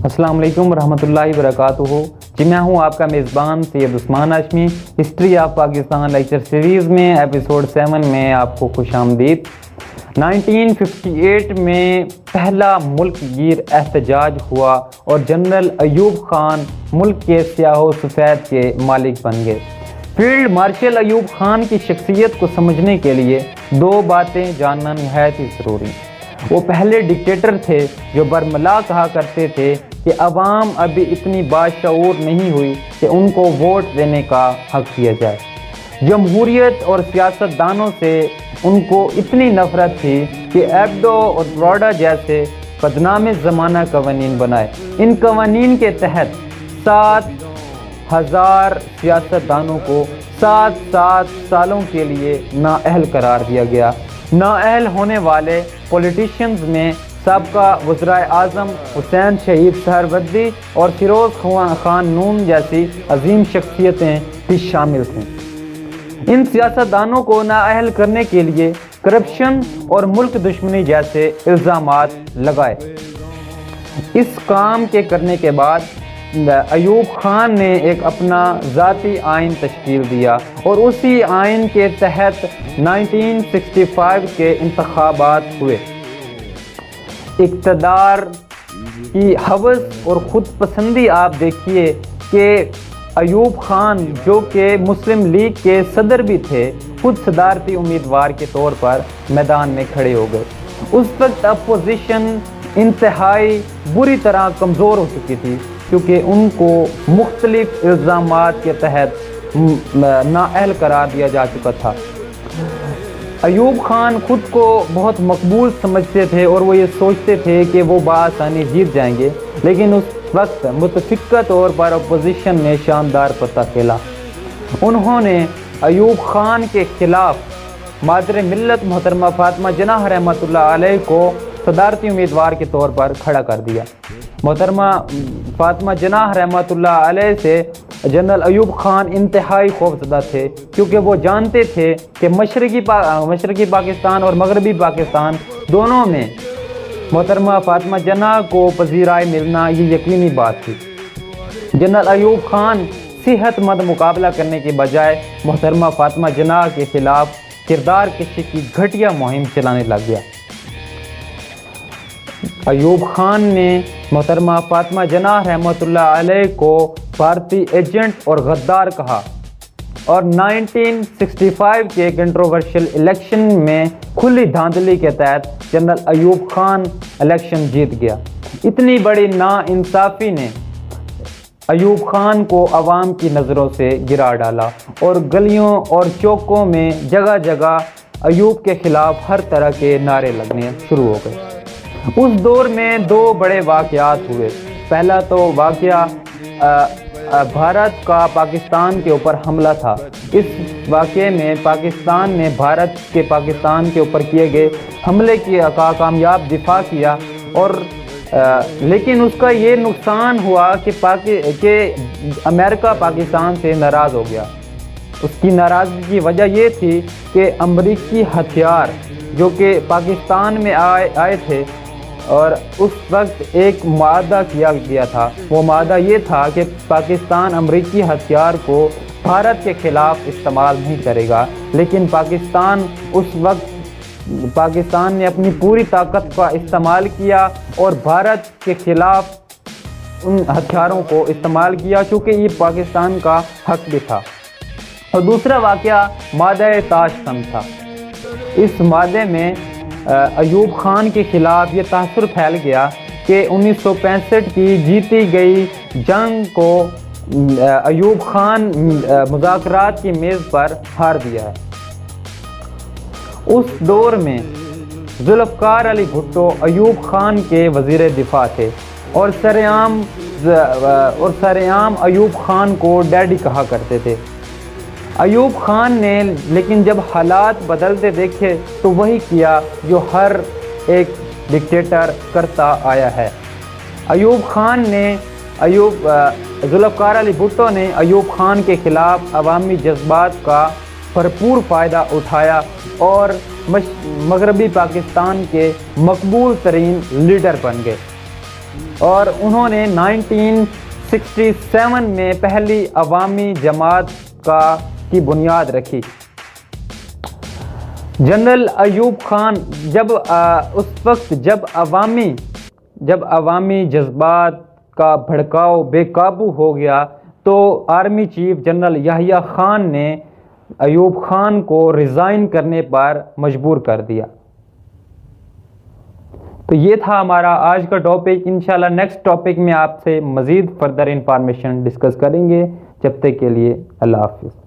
अस्सलाम वालेकुम रहमतुल्लाहि वबरकातुहू। जी मैं हूँ आपका मेज़बान Syed Usman Hashmi. History of Pakistan lecture series में एपिसोड 7 में आपको खुशामदीद। 1958 में पहला मुल्क गिर एहतजाज हुआ और जनरल अयूब खान मुल्क के स्याह सफ़ेद के मालिक बन गए। फील्ड मार्शल अयूब खान की शख्सियत को समझने के लिए दो बातें जानना नहायत ही ज़रूरी। वो पहले डिक्टेटर थे जो बरमला कहा करते थे कि अवाम अभी इतनी बाशऊर नहीं हुई कि उनको वोट देने का हक दिया जाए। जमहूरियत और सियासतदानों से उनको इतनी नफ़रत थी कि एब्डो और ब्रॉडा जैसे बदनाम ज़माना कवानीन बनाए। इन कवानीन के तहत 7,000 सियासतदानों को 7 सालों के लिए नाअहल करार दिया गया। नाअहल होने वाले पॉलिटिशियंस में सबका वज़राए आज़म हुसैन शहीद सहरवर्दी और फिरोज़ खान नून जैसी अजीम शख्सियतें भी शामिल थीं। इन सियासतदानों को नाअहल करने के लिए करप्शन और मुल्क दुश्मनी जैसे इल्ज़ामात लगाए। इस काम के करने के बाद अयूब खान ने एक अपना ज़ाती आइन तश्कील दिया और उसी आइन के तहत 1965 के इंतखाबात हुए। इक़्तिदार की हवस और ख़ुद पसंदी आप देखिए कि अयूब खान जो कि मुस्लिम लीग के सदर भी थे, खुद सदारती उम्मीदवार के तौर पर मैदान में खड़े हो गए। उस वक्त अपोजिशन इंतहाई बुरी तरह कमज़ोर हो चुकी थी क्योंकि उनको मुख्तलिफ इल्ज़ामात के तहत नाअहल करार दिया जा चुका था। अयूब खान खुद को बहुत मकबूल समझते थे और वो ये सोचते थे कि वो बआसानी जीत जाएंगे, लेकिन उस वक्त मुतफ़िक़्क़ा तौर पर अपोजिशन ने शानदार पता खेला। उन्होंने अयूब खान के ख़िलाफ़ मादर मिल्लत मोहतरमा फ़ातिमा जनाह रहमतुल्लाह अलैह को सदारती उम्मीदवार के तौर पर खड़ा कर दिया। मोहतरमा फ़ातिमा जनाह रहमतुल्लाह अलैह से जनरल अयूब खान इंतहाई खौफज़दा थे क्योंकि वो जानते थे कि मशरक़ी पाकिस्तान और मगरबी पाकिस्तान दोनों में मोहतरमा फ़ातिमा जनाह को पज़ीराए मिलना ये यकीनी बात थी। जनरल अयूब खान सेहतमंद मुकाबला करने के बजाय मोहतरमा फ़ातिमा जनाह के ख़िलाफ़ किरदार कशी की घटिया मुहिम चलाने लग गया। अयूब खान ने मोहतरमा फ़ातिमा जनाह रहमतुल्लाह अलैह को भारतीय एजेंट और गद्दार कहा और 1965 के कंट्रोवर्शियल इलेक्शन में खुली धांधली के तहत जनरल अयूब खान इलेक्शन जीत गया। इतनी बड़ी नाइंसाफ़ी ने अयूब खान को अवाम की नज़रों से गिरा डाला और गलियों और चौकों में जगह जगह अयूब के ख़िलाफ़ हर तरह के नारे लगने शुरू हो गए। उस दौर में दो बड़े वाक़यात हुए। पहला तो वाक़या भारत का पाकिस्तान के ऊपर हमला था। इस वाक़े में पाकिस्तान ने पाकिस्तान के ऊपर किए गए हमले का कामयाब दिफा किया और लेकिन उसका ये नुकसान हुआ कि अमेरिका पाकिस्तान से नाराज़ हो गया। उसकी नाराज़गी की वजह ये थी कि अमरीकी हथियार जो कि पाकिस्तान में आए थे और उस वक्त एक मादा किया गया था। वो मादा ये था कि पाकिस्तान अमरीकी हथियार को भारत के ख़िलाफ़ इस्तेमाल नहीं करेगा, लेकिन पाकिस्तान ने अपनी पूरी ताकत का इस्तेमाल किया और भारत के ख़िलाफ़ उन हथियारों को इस्तेमाल किया क्योंकि ये पाकिस्तान का हक भी था। और दूसरा वाक़या मादा ताशकंद था। इस मादे में अयूब खान के ख़िलाफ़ ये तासुर फैल गया कि 1965 की जीती गई जंग को अयूब खान मुज़ाकरात की मेज़ पर हार दिया है। उस दौर में ज़ुल्फ़िकार अली भुट्टो अयूब खान के वज़ीर दिफ़ा थे और सरेआम अयूब खान को डैडी कहा करते थे। अयूब खान ने लेकिन जब हालात बदलते देखे तो वही किया जो हर एक डिक्टेटर करता आया है। ज़ुल्फ़िकार अली भुट्टो ने अयूब खान के ख़िलाफ़ अवामी जज्बात का भरपूर फ़ायदा उठाया और मगरबी पाकिस्तान के मकबूल तरीन लीडर बन गए। اور انہوں نے 1967 میں پہلی عوامی جماعت کی بنیاد رکھی۔ جنرل ایوب خان اس وقت جب عوامی جذبات کا بھڑکاؤ بے قابو ہو گیا تو army chief general Yahya Khan نے ایوب خان کو ریزائن کرنے پر مجبور کر دیا۔ تو یہ تھا ہمارا آج کا ٹاپک۔ انشاءاللہ نیکسٹ ٹاپک میں آپ سے مزید فردر انفارمیشن ڈسکس کریں گے۔ جب تک کے لیے اللہ حافظ۔